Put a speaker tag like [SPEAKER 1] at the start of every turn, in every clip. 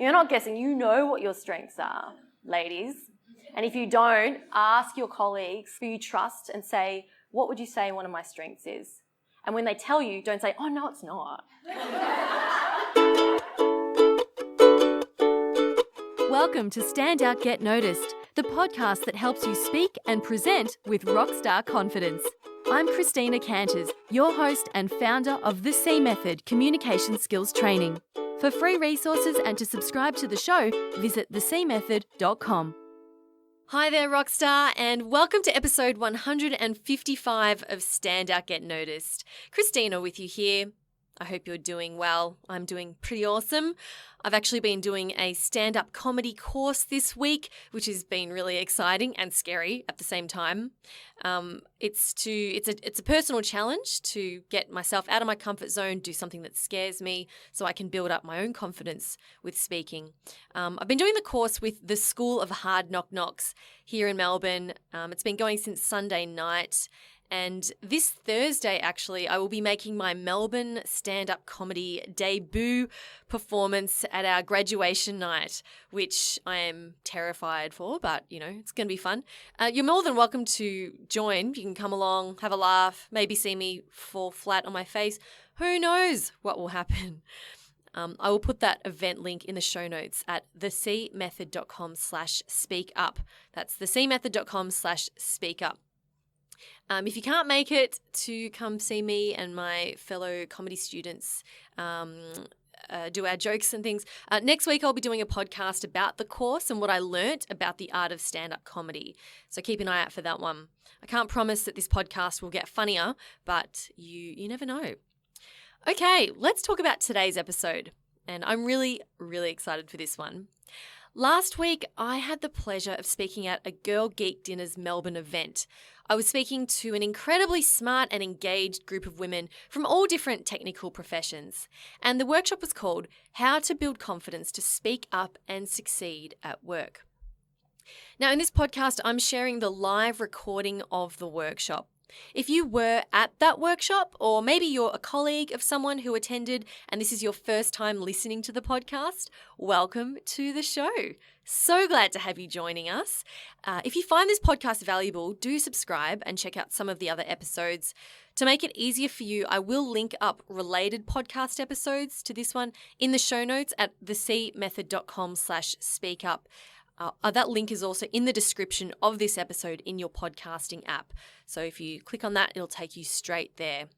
[SPEAKER 1] You're not guessing. You know what your strengths are, ladies. And if you don't, ask your colleagues who you trust and say, what would you say one of my strengths is? And when they tell you, don't say, oh, no, it's not.
[SPEAKER 2] Welcome to Stand Out, Get Noticed, the podcast that helps you speak and present with rockstar confidence. I'm Christina Canters, your host and founder of the C Method Communication Skills Training. For free resources and to subscribe to the show, visit thecmethod.com. Hi there, Rockstar, and welcome to episode 155 of Stand Out, Get Noticed. Christina with you here. I hope you're doing well. I'm doing pretty awesome. I've actually been doing a stand-up comedy course this week, which has been really exciting and scary at the same time. It's a personal challenge to get myself out of my comfort zone, do something that scares me so I can build up my own confidence with speaking. I've been doing the course with the School of Hard Knock Knocks here in Melbourne. It's been going since Sunday night. And this Thursday, actually, I will be making my Melbourne stand-up comedy debut performance at our graduation night, which I am terrified for, but, it's going to be fun. You're more than welcome to join. You can come along, have a laugh, maybe see me fall flat on my face. Who knows what will happen? I will put that event link in the show notes at thecmethod.com/speakup. That's thecmethod.com/speakup. If you can't make it to come see me and my fellow comedy students do our jokes and things, next week I'll be doing a podcast about the course and what I learnt about the art of stand-up comedy. So keep an eye out for that one. I can't promise that this podcast will get funnier, but you never know. Okay, let's talk about today's episode. And I'm really, really excited for this one. Last week, I had the pleasure of speaking at a Girl Geek Dinner's Melbourne event. I was speaking to an incredibly smart and engaged group of women from all different technical professions. And the workshop was called How to Build Confidence to Speak Up and Succeed at Work. Now, in this podcast, I'm sharing the live recording of the workshop. If you were at that workshop, or maybe you're a colleague of someone who attended and this is your first time listening to the podcast, welcome to the show. So glad to have you joining us. If you find this podcast valuable, do subscribe and check out some of the other episodes. To make it easier for you, I will link up related podcast episodes to this one in the show notes at thecmethod.com/speakup. That link is also in the description of this episode in your podcasting app. So if you click on that, it'll take you straight there.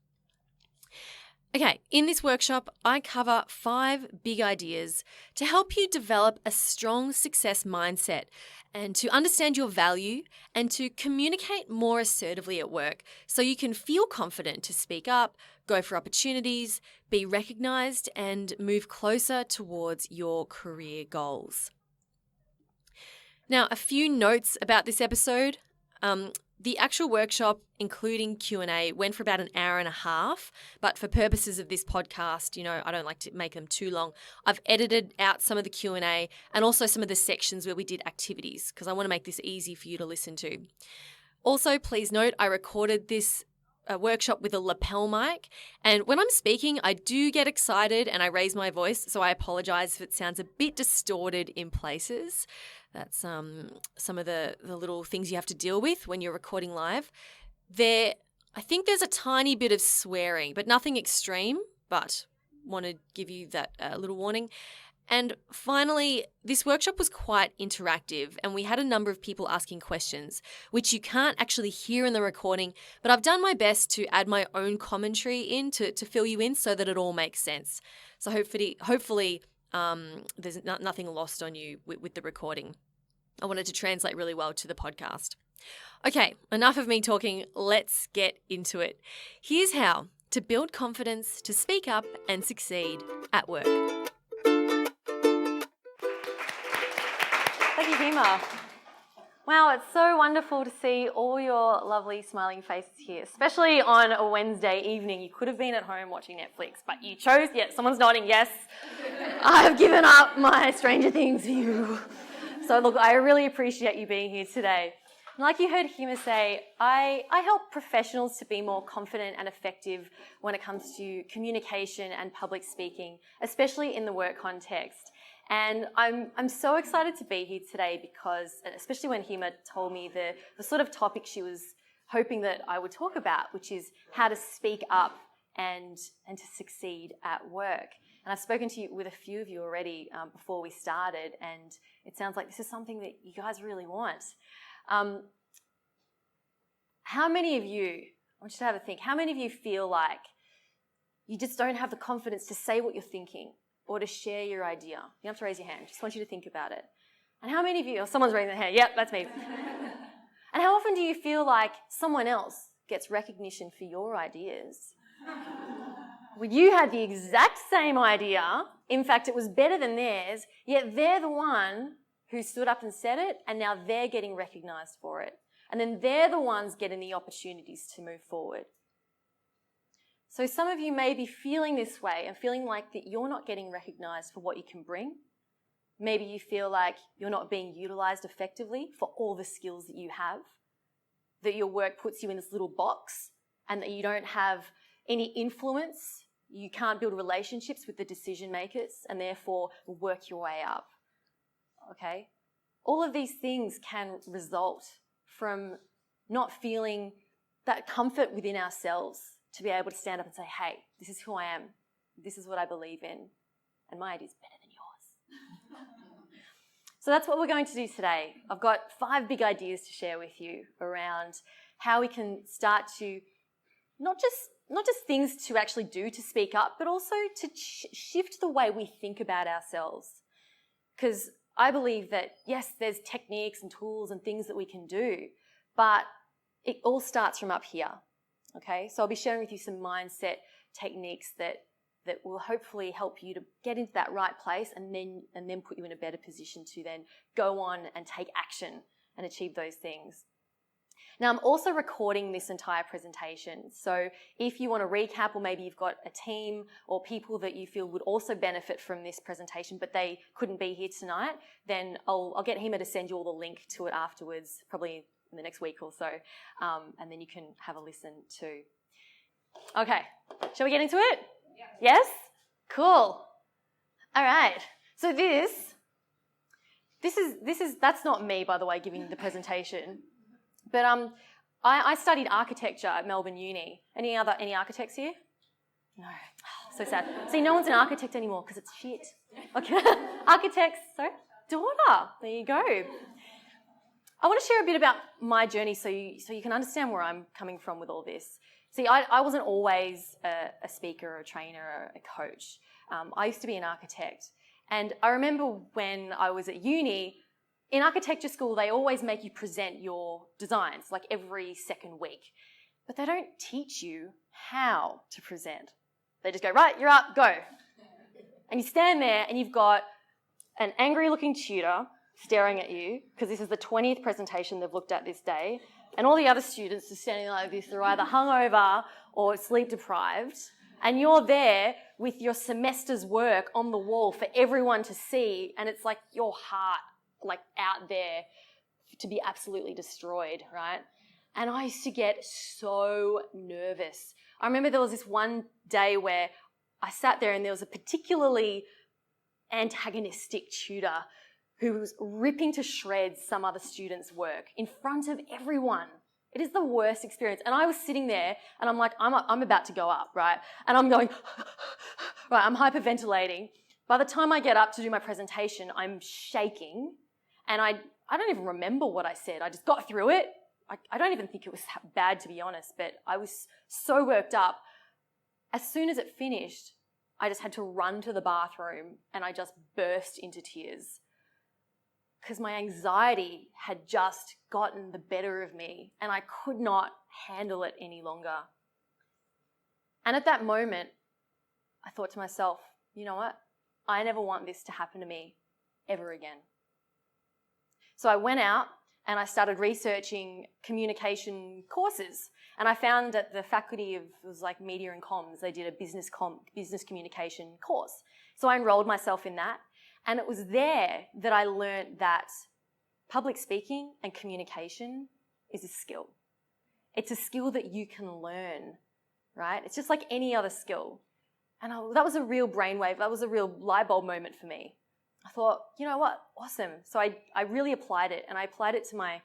[SPEAKER 2] Okay, in this workshop, I cover 5 big ideas to help you develop a strong success mindset and to understand your value and to communicate more assertively at work so you can feel confident to speak up, go for opportunities, be recognized, and move closer towards your career goals. Now, a few notes about this episode. The actual workshop, including Q&A, went for about an hour and a half, but for purposes of this podcast, I don't like to make them too long. I've edited out some of the Q&A and also some of the sections where we did activities because I want to make this easy for you to listen to. Also, please note, I recorded this workshop with a lapel mic, and when I'm speaking, I do get excited and I raise my voice, so I apologize if it sounds a bit distorted in places. That's some of the little things you have to deal with when you're recording live. I think there's a tiny bit of swearing, but nothing extreme, but want to give you that little warning. And finally, this workshop was quite interactive and we had a number of people asking questions, which you can't actually hear in the recording, but I've done my best to add my own commentary in to fill you in so that it all makes sense. So hopefully there's nothing lost on you with the recording. I wanted to translate really well to the podcast. Okay, enough of me talking. Let's get into it. Here's how to build confidence to speak up and succeed at work.
[SPEAKER 1] Thank you, Hema. Wow, it's so wonderful to see all your lovely smiling faces here, especially on a Wednesday evening. You could have been at home watching Netflix, but you chose, someone's nodding, yes. I have given up my Stranger Things view. So look, I really appreciate you being here today. And like you heard Hema say, I help professionals to be more confident and effective when it comes to communication and public speaking, especially in the work context. And I'm so excited to be here today because, especially when Hema told me the sort of topic she was hoping that I would talk about, which is how to speak up and to succeed at work. And I've spoken to you with a few of you already before we started, and it sounds like this is something that you guys really want. How many of you, I want you to have a think, how many of you feel like you just don't have the confidence to say what you're thinking or to share your idea? You don't have to raise your hand. Just want you to think about it. And how many of you, or someone's raising their hand, yep, that's me. And how often do you feel like someone else gets recognition for your ideas? Well, you had the exact same idea. In fact, it was better than theirs, yet they're the one who stood up and said it, and now they're getting recognised for it. And then they're the ones getting the opportunities to move forward. So some of you may be feeling this way and feeling like that you're not getting recognised for what you can bring. Maybe you feel like you're not being utilised effectively for all the skills that you have, that your work puts you in this little box and that you don't have any influence, you can't build relationships with the decision makers and therefore work your way up. Okay? All of these things can result from not feeling that comfort within ourselves to be able to stand up and say, hey, this is who I am, this is what I believe in, and my idea is better than yours. So that's what we're going to do today. I've got 5 big ideas to share with you around how we can start to not just things to actually do to speak up, but also to shift the way we think about ourselves. Because I believe that, yes, there's techniques and tools and things that we can do, but it all starts from up here, okay? So I'll be sharing with you some mindset techniques that will hopefully help you to get into that right place and then put you in a better position to then go on and take action and achieve those things. Now, I'm also recording this entire presentation, so if you want to recap, or maybe you've got a team or people that you feel would also benefit from this presentation, but they couldn't be here tonight, then I'll get Hema to send you all the link to it afterwards, probably in the next week or so, and then you can have a listen too. Okay, shall we get into it? Yeah. Yes? Cool. All right. So that's not me, by the way, giving the presentation. But I studied architecture at Melbourne Uni. Any architects here? No. Oh, so sad. See, no one's an architect anymore because it's shit. Okay. Architects, sorry? Daughter. There you go. I want to share a bit about my journey so you can understand where I'm coming from with all this. See, I wasn't always a speaker or a trainer or a coach. I used to be an architect. And I remember when I was at uni, in architecture school, they always make you present your designs, like every second week. But they don't teach you how to present. They just go, right, you're up, go. And you stand there and you've got an angry-looking tutor staring at you, because this is the 20th presentation they've looked at this day, and all the other students are standing like this. They're either hungover or sleep-deprived, and you're there with your semester's work on the wall for everyone to see, and it's like your heart like out there to be absolutely destroyed, right? And I used to get so nervous. I remember there was this one day where I sat there and there was a particularly antagonistic tutor who was ripping to shreds some other student's work in front of everyone. It is the worst experience. And I was sitting there and I'm like, I'm about to go up, right? And I'm going, right, I'm hyperventilating. By the time I get up to do my presentation, I'm shaking. And I don't even remember what I said. I just got through it. I don't even think it was that bad, to be honest, but I was so worked up. As soon as it finished, I just had to run to the bathroom and I just burst into tears because my anxiety had just gotten the better of me and I could not handle it any longer. And at that moment, I thought to myself, you know what? I never want this to happen to me ever again. So I went out and I started researching communication courses. And I found that the faculty of, it was like media and comms, they did a business communication course. So I enrolled myself in that. And it was there that I learned that public speaking and communication is a skill. It's a skill that you can learn, right? It's just like any other skill. And that was a real brainwave. That was a real light bulb moment for me. I thought, you know what, awesome. So I really applied it, and I applied it to my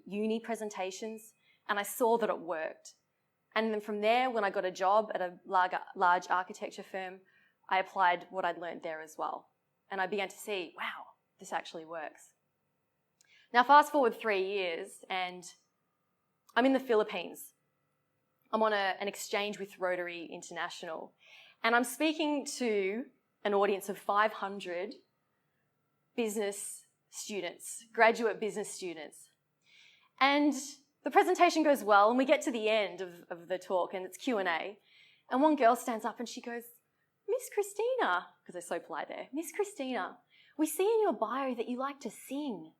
[SPEAKER 1] uni presentations, and I saw that it worked. And then from there, when I got a job at a large architecture firm, I applied what I'd learned there as well. And I began to see, wow, this actually works. Now, fast forward 3 years, and I'm in the Philippines. I'm on an exchange with Rotary International, and I'm speaking to an audience of 500 business students, graduate business students. And the presentation goes well, and we get to the end of the talk, and it's Q&A. And one girl stands up and she goes, Miss Christina, because they're so polite there, Miss Christina, we see in your bio that you like to sing.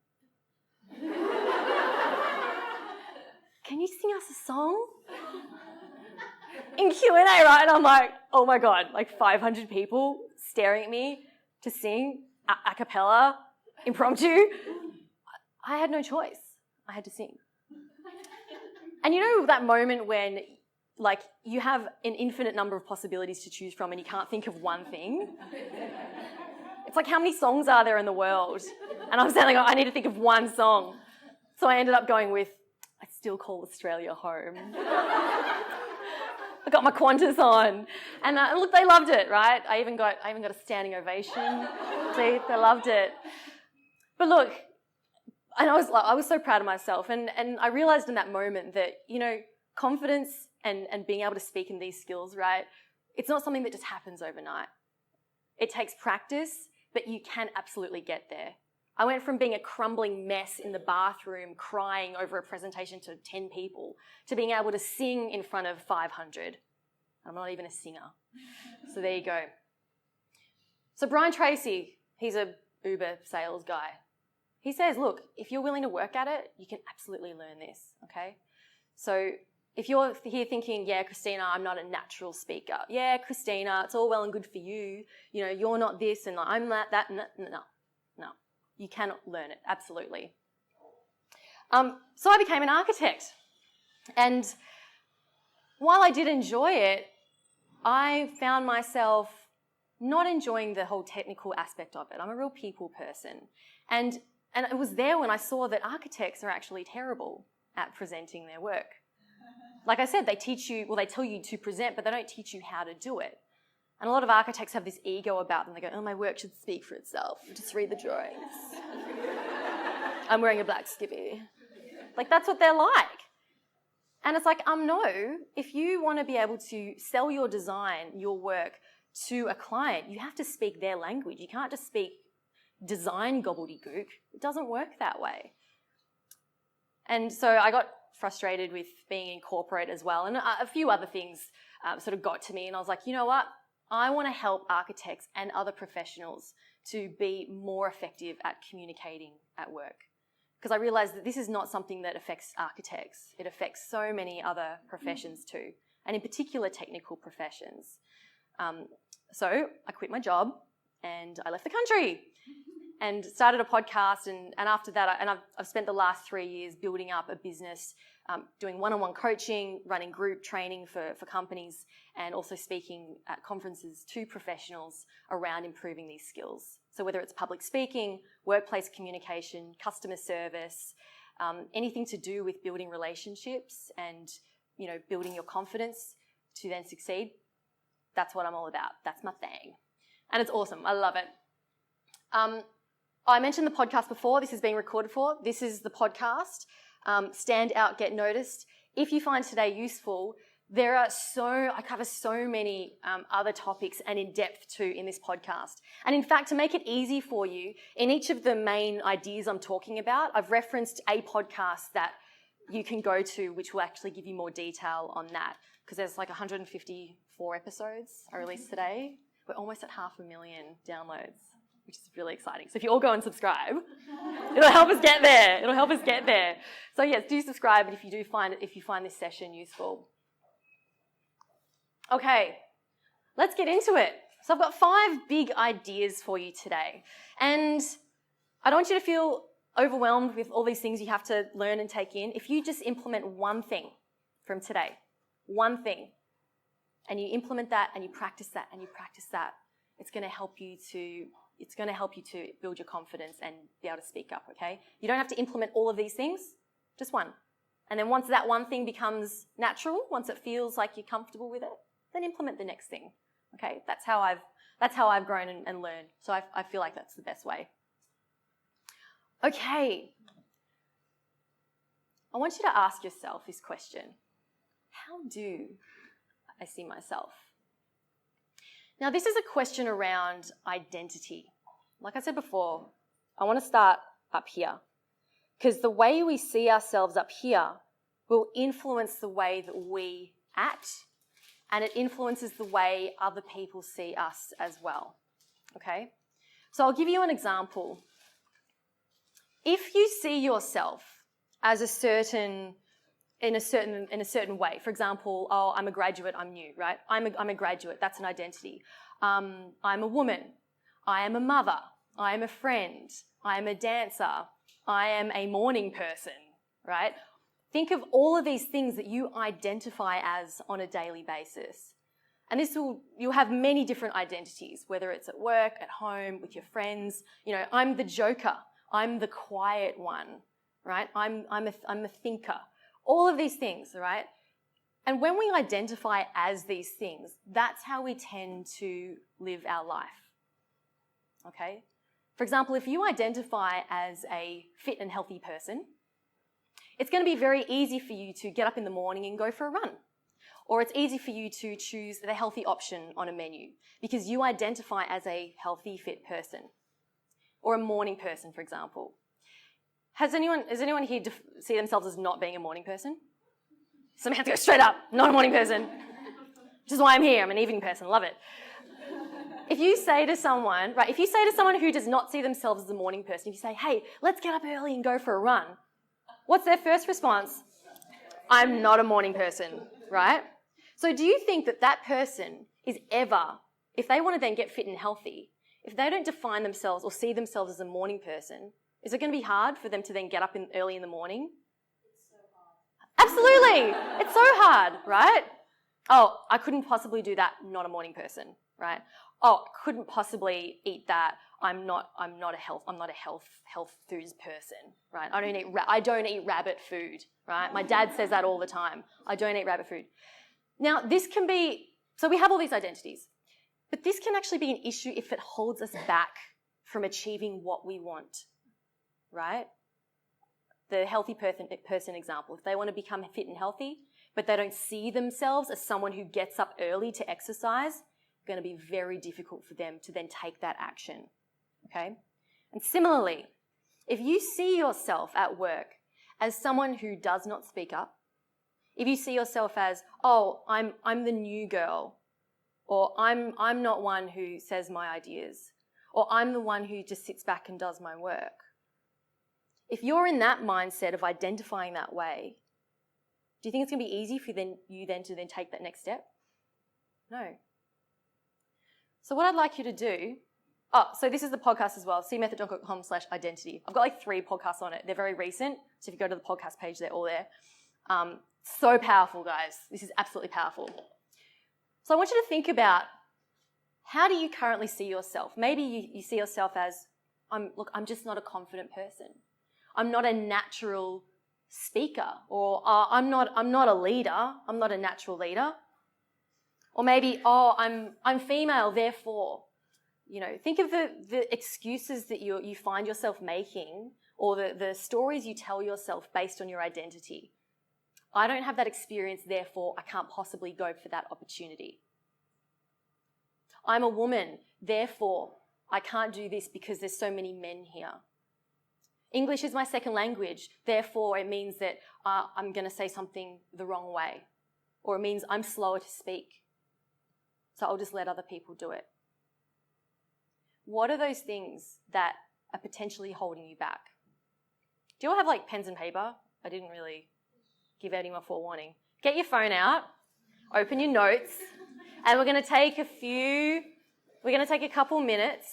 [SPEAKER 1] Can you sing us a song? In Q&A, right? And I'm like, oh my God, like 500 people staring at me to sing a cappella, impromptu. I had no choice. I had to sing. And you know that moment when like you have an infinite number of possibilities to choose from and you can't think of one thing? It's like, how many songs are there in the world? And I was saying, like, I need to think of one song. So I ended up going with, I Still Call Australia Home. I got my Qantas on. And look, they loved it, right? I even got a standing ovation. See, they loved it. But look, and I was so proud of myself. And I realized in that moment that, you know, confidence and being able to speak in these skills, right? It's not something that just happens overnight. It takes practice, but you can absolutely get there. I went from being a crumbling mess in the bathroom crying over a presentation to 10 people to being able to sing in front of 500. I'm not even a singer. So there you go. So Brian Tracy, he's a Uber sales guy. He says, look, if you're willing to work at it, you can absolutely learn this, okay? So if you're here thinking, yeah, Christina, I'm not a natural speaker. Yeah, Christina, it's all well and good for you. You know, you're not this and I'm that. No. You cannot learn it, absolutely. So I became an architect. And while I did enjoy it, I found myself not enjoying the whole technical aspect of it. I'm a real people person. And it was there when I saw that architects are actually terrible at presenting their work. Like I said, they tell you to present, but they don't teach you how to do it. And a lot of architects have this ego about them. They go, oh, my work should speak for itself. Just read the drawings. I'm wearing a black skippy. Like, that's what they're like. And it's like, no. If you want to be able to sell your design, your work to a client, you have to speak their language. You can't just speak design gobbledygook. It doesn't work that way. And so I got frustrated with being in corporate as well. And a few other things sort of got to me. And I was like, you know what? I want to help architects and other professionals to be more effective at communicating at work. Because I realised that this is not something that affects architects. It affects so many other professions too, and in particular technical professions. So I quit my job and I left the country and started a podcast. And after that, I've spent the last 3 years building up a business, doing one-on-one coaching, running group training for companies, and also speaking at conferences to professionals around improving these skills. So whether it's public speaking, workplace communication, customer service, anything to do with building relationships and, you know, building your confidence to then succeed, that's what I'm all about. That's my thing. And it's awesome. I love it. I mentioned the podcast before. This is being recorded for. This is the podcast. Stand out, get noticed. If you find today useful, I cover so many other topics and in depth too in this podcast. And in fact, to make it easy for you, in each of the main ideas I'm talking about, I've referenced a podcast that you can go to, which will actually give you more detail on that. Because there's like 154 episodes I released today. We're almost at 500,000 downloads, which is really exciting. So if you all go and subscribe, it'll help us get there. So yes, do subscribe if you find this session useful. Okay, let's get into it. So I've got 5 big ideas for you today. And I don't want you to feel overwhelmed with all these things you have to learn and take in. If you just implement one thing from today, one thing, and you implement that and you practice that and you practice that, it's going to help you to It's going to help you to build your confidence and be able to speak up, okay? You don't have to implement all of these things, just one. And then once that one thing becomes natural, once it feels like you're comfortable with it, then implement the next thing, okay? That's how I've grown and learned. So I feel like that's the best way. Okay. I want you to ask yourself this question. How do I see myself? Now, this is a question around identity. Like I said before, I want to start up here because the way we see ourselves up here will influence the way that we act, and it influences the way other people see us as well, okay? So I'll give you an example. If you see yourself as in a certain way. For example, oh, I'm a graduate, I'm new, right? I'm a graduate, that's an identity. I'm a woman, I am a mother, I am a friend, I am a dancer, I am a morning person, right? Think of all of these things that you identify as on a daily basis. And you'll have many different identities, whether it's at work, at home, with your friends. You know, I'm the joker, I'm the quiet one, right? I'm a thinker. All of these things, right? And when we identify as these things, that's how we tend to live our life, okay? For example, if you identify as a fit and healthy person, it's going to be very easy for you to get up in the morning and go for a run. Or it's easy for you to choose the healthy option on a menu because you identify as a healthy, fit person. Or a morning person, for example. Does anyone here see themselves as not being a morning person? Somebody has to go straight up, not a morning person. Which is why I'm here, I'm an evening person, love it. If you say to someone who does not see themselves as a morning person, if you say, hey, let's get up early and go for a run, what's their first response? I'm not a morning person, right? So do you think that person is ever, if they want to then get fit and healthy, if they don't define themselves or see themselves as a morning person, is it going to be hard for them to then get up early in the morning?
[SPEAKER 3] It's so hard.
[SPEAKER 1] Absolutely. It's so hard, right? Oh, I couldn't possibly do that. Not a morning person, right? Oh, couldn't possibly eat that. I'm not a health foods person, right? I don't eat rabbit food, right? My dad says that all the time. I don't eat rabbit food. Now, so we have all these identities, but this can actually be an issue if it holds us back from achieving what we want. Right? The healthy person example. If they want to become fit and healthy, but they don't see themselves as someone who gets up early to exercise, it's going to be very difficult for them to then take that action. Okay? And similarly, if you see yourself at work as someone who does not speak up, if you see yourself as, oh, I'm the new girl, or I'm not one who says my ideas, or I'm the one who just sits back and does my work, if you're in that mindset of identifying that way, do you think it's going to be easy for you to take that next step? No. So what I'd like you to do, so this is the podcast as well, cmethod.com/identity. I've got like 3 podcasts on it. They're very recent, so if you go to the podcast page, they're all there. So powerful, guys. This is absolutely powerful. So I want you to think about, how do you currently see yourself? Maybe you see yourself as, I'm just not a confident person. I'm not a natural speaker, or I'm not a leader. I'm not a natural leader. Or maybe, I'm female, therefore, think of the excuses that you find yourself making, or the stories you tell yourself based on your identity. I don't have that experience, therefore I can't possibly go for that opportunity. I'm a woman, therefore I can't do this because there's so many men here. English is my second language, therefore it means that I'm going to say something the wrong way, or it means I'm slower to speak, so I'll just let other people do it. What are those things that are potentially holding you back? Do you all have like pens and paper? I didn't really give anyone forewarning. Get your phone out, open your notes, and we're going to take a couple minutes,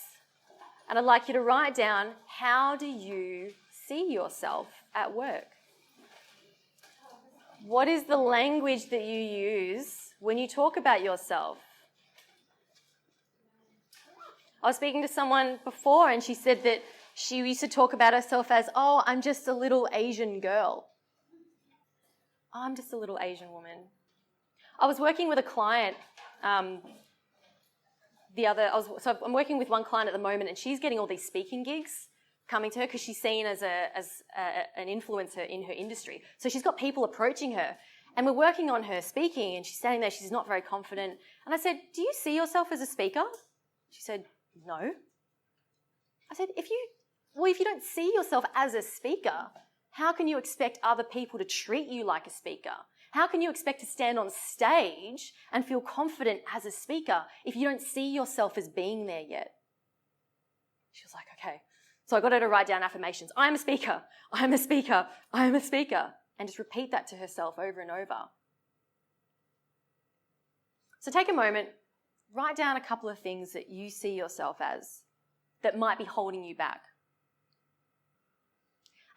[SPEAKER 1] and I'd like you to write down, how do you see yourself at work? What is the language that you use when you talk about yourself? I was speaking to someone before and she said that she used to talk about herself as, oh, I'm just a little Asian girl. I'm just a little Asian woman. I was working with a client I'm working with one client at the moment and she's getting all these speaking gigs coming to her because she's seen as an influencer in her industry. So she's got people approaching her and we're working on her speaking and she's standing there, she's not very confident. And I said, do you see yourself as a speaker? She said, no. I said, if you don't see yourself as a speaker, how can you expect other people to treat you like a speaker? How can you expect to stand on stage and feel confident as a speaker if you don't see yourself as being there yet? She was like, okay. So I got her to write down affirmations. I'm a speaker. I'm a speaker. I'm a speaker. And just repeat that to herself over and over. So take a moment, write down a couple of things that you see yourself as that might be holding you back.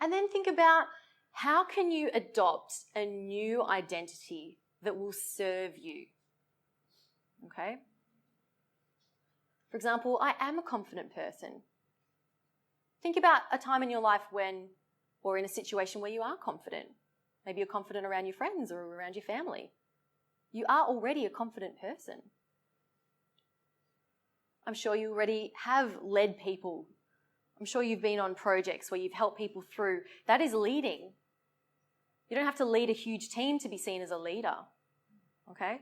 [SPEAKER 1] And then think about how can you adopt a new identity that will serve you? Okay? For example, I am a confident person. Think about a time in your life when, or in a situation where you are confident. Maybe you're confident around your friends or around your family. You are already a confident person. I'm sure you already have led people. I'm sure you've been on projects where you've helped people through. That is leading. You don't have to lead a huge team to be seen as a leader, okay?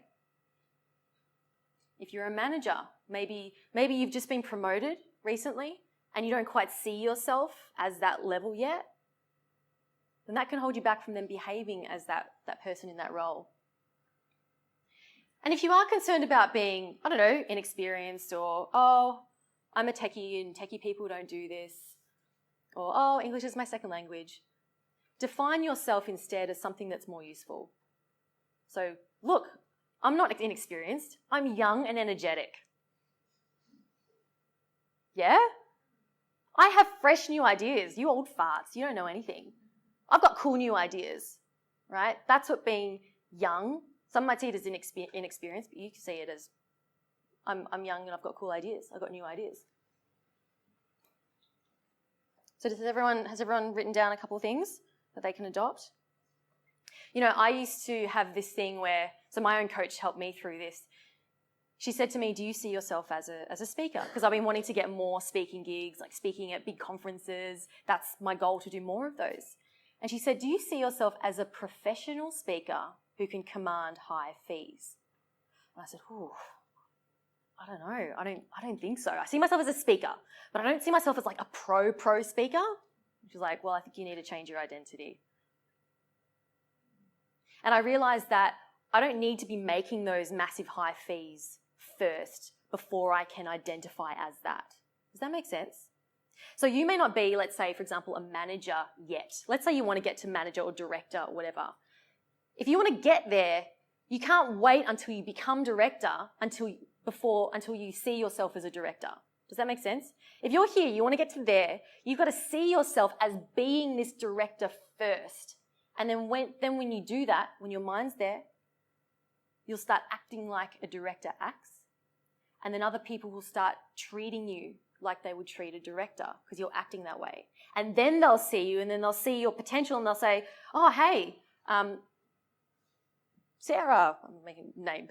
[SPEAKER 1] If you're a manager, maybe you've just been promoted recently and you don't quite see yourself as that level yet, then that can hold you back from them behaving as that person in that role. And if you are concerned about being, I don't know, inexperienced or, oh, I'm a techie and techie people don't do this, or, oh, English is my second language, define yourself instead as something that's more useful. So, look, I'm not inexperienced. I'm young and energetic. Yeah? I have fresh new ideas. You old farts, you don't know anything. I've got cool new ideas, right? That's what being young, some might see it as inexperienced, but you can see it as I'm young and I've got cool ideas. I've got new ideas. So has everyone written down a couple of things that they can adopt? You know, I used to have this thing where, so my own coach helped me through this. She said to me, do you see yourself as a speaker? Because I've been wanting to get more speaking gigs, like speaking at big conferences. That's my goal, to do more of those. And she said, do you see yourself as a professional speaker who can command high fees? And I said, ooh, I don't know. I don't think so. I see myself as a speaker, but I don't see myself as like a pro speaker. She's like, well, I think you need to change your identity. And I realized that I don't need to be making those massive high fees first before I can identify as that. Does that make sense? So you may not be, let's say, for example, a manager yet. Let's say you want to get to manager or director or whatever. If you want to get there, you can't wait until you become director until you see yourself as a director. Does that make sense? If you're here, you want to get to there, you've got to see yourself as being this director first. And then when you do that, when your mind's there, you'll start acting like a director acts. And then other people will start treating you like they would treat a director because you're acting that way. And then they'll see you and then they'll see your potential and they'll say, oh, hey, Sarah, I'm making a name,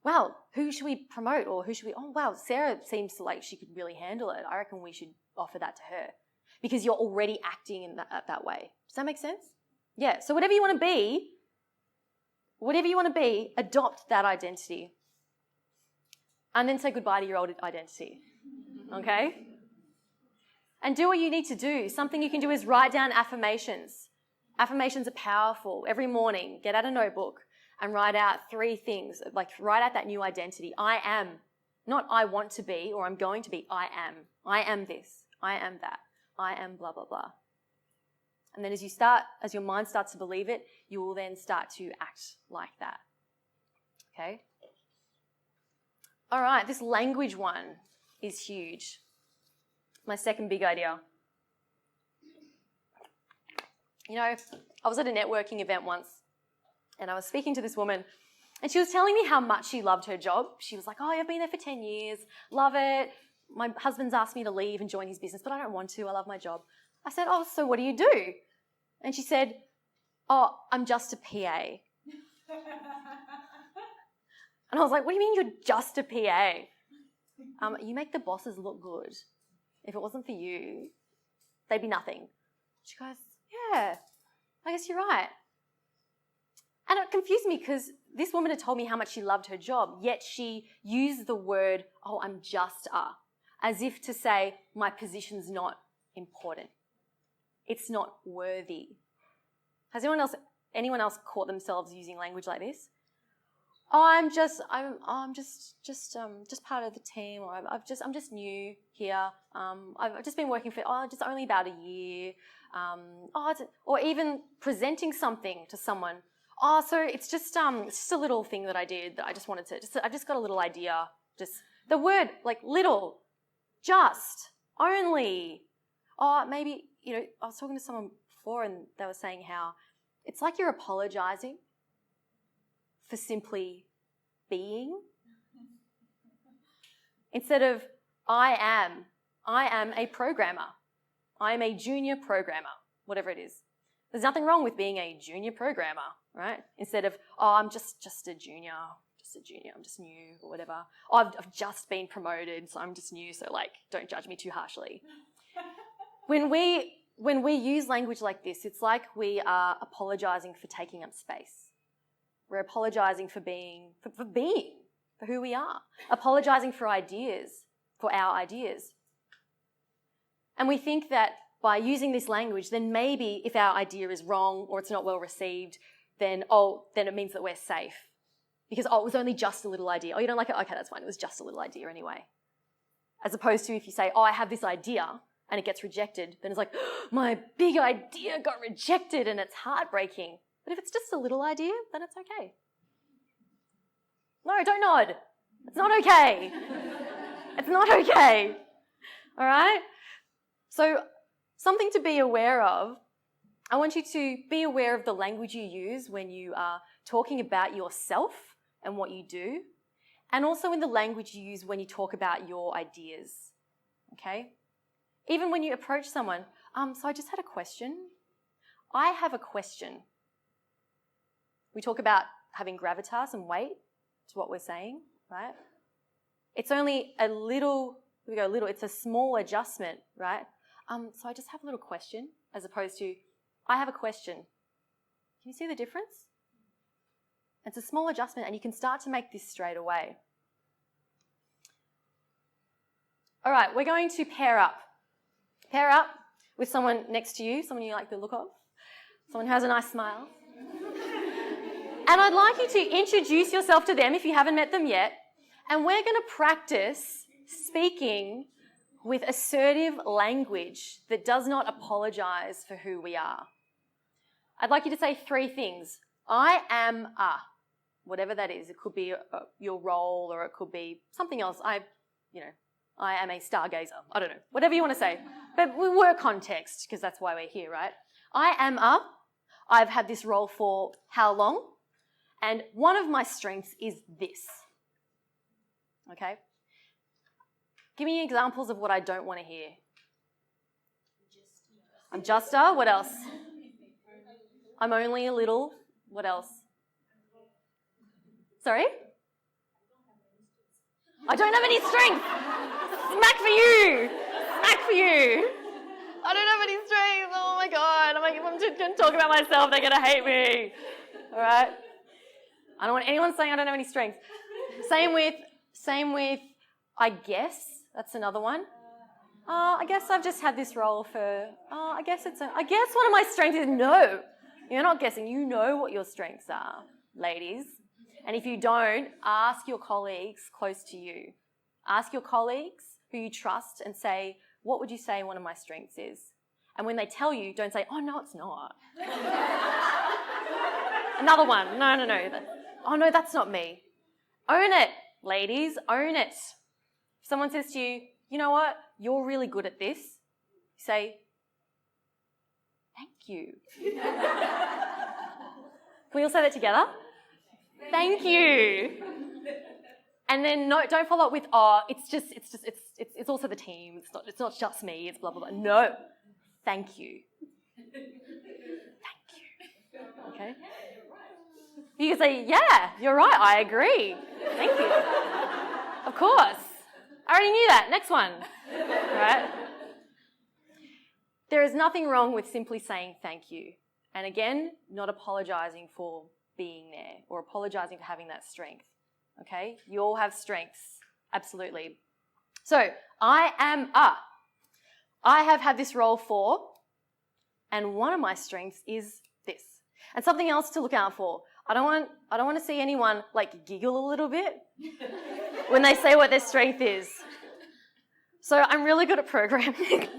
[SPEAKER 1] wow, who should we promote or who should we, oh, wow, Sarah seems like she could really handle it. I reckon we should offer that to her because you're already acting in that way. Does that make sense? Yeah, so whatever you want to be, adopt that identity. And then say goodbye to your old identity, okay? And do what you need to do. Something you can do is write down affirmations. Affirmations are powerful. Every morning, get out a notebook and write out 3 things, like write out that new identity. I am, not I want to be or I'm going to be, I am. I am this, I am that, I am blah, blah, blah. And then as your mind starts to believe it, you will then start to act like that, okay? All right, this language one is huge. My second big idea. You know, I was at a networking event once and I was speaking to this woman and she was telling me how much she loved her job. She was like, oh, I've been there for 10 years, love it, my husband's asked me to leave and join his business, but I don't want to. I love my job. I said, oh, so what do you do? And she said, oh, I'm just a PA. And I was like, what do you mean you're just a PA? You make the bosses look good. If it wasn't for you, they'd be nothing. She goes, yeah, I guess you're right. And it confused me because this woman had told me how much she loved her job, yet she used the word, oh, I'm just a, as if to say my position's not important. It's not worthy. Has anyone else caught themselves using language like this? Oh, I'm just part of the team, or I'm just new here. I've just been working for just only about a year. Or even presenting something to someone. Oh, so it's just a little thing that I did that I just wanted to. I just got a little idea. Just the word like little, just, only. Oh, maybe I was talking to someone before and they were saying how it's like you're apologising for simply being. Instead of I am a programmer. I am a junior programmer, whatever it is. There's nothing wrong with being a junior programmer, right? Instead of, oh, I'm just a junior, I'm just new or whatever. Oh, I've just been promoted, so I'm just new, so don't judge me too harshly. When we use language like this, it's like we are apologising for taking up space. We're apologising for who we are. Apologising for our ideas. And we think that by using this language, then maybe if our idea is wrong or it's not well received, then it means that we're safe. Because, it was only just a little idea. Oh, you don't like it? Okay, that's fine. It was just a little idea anyway. As opposed to if you say, I have this idea and it gets rejected, then it's like, my big idea got rejected and it's heartbreaking. But if it's just a little idea, then it's okay. No, don't nod. It's not okay. It's not okay. All right? So something to be aware of, I want you to be aware of the language you use when you are talking about yourself and what you do, and also in the language you use when you talk about your ideas, okay? Even when you approach someone, so I just had a question. I have a question. We talk about having gravitas and weight to what we're saying, right? It's only it's a small adjustment, right? So I just have a little question as opposed to, I have a question. Can you see the difference? It's a small adjustment and you can start to make this straight away. All right, we're going to pair up. Pair up with someone next to you, someone you like the look of, someone who has a nice smile. And I'd like you to introduce yourself to them if you haven't met them yet. And we're going to practice speaking with assertive language that does not apologise for who we are. I'd like you to say 3 things. I am a, whatever that is. It could be your role or it could be something else. I am a stargazer. I don't know. Whatever you want to say. But we work context because that's why we're here, right? I am a. I've had this role for how long? And one of my strengths is this. Okay? Give me examples of what I don't want to hear. I'm just a. What else? I'm only a little. What else? Sorry? I don't have any strength. Smack for you. Smack for you. I don't have any strength. Oh my God. I'm just going to talk about myself. They're going to hate me. All right? I don't want anyone saying I don't have any strength. Same with, I guess. That's another one. I guess I've just had this role for, I guess one of my strengths is no. You're not guessing. You know what your strengths are, ladies. And if you don't, ask your colleagues close to you. Ask your colleagues who you trust and say, what would you say one of my strengths is? And when they tell you, don't say, oh, no, it's not. Another one. No. Oh, no, that's not me. Own it, ladies. Own it. If someone says to you, you know what? You're really good at this. Say, thank you. Can we all say that together? Thank you. And then no, don't follow up with, oh, it's also the team. It's not just me. It's blah, blah, blah. No. Thank you. Thank you. Okay? You can say, yeah, you're right. I agree. Thank you. Of course. I already knew that. Next one. Right? There is nothing wrong with simply saying thank you. And again, not apologising for being there or apologising for having that strength. Okay? You all have strengths. Absolutely. So, I have had this role for, and one of my strengths is this. And something else to look out for. I don't want to see anyone like giggle a little bit when they say what their strength is. So I'm really good at programming.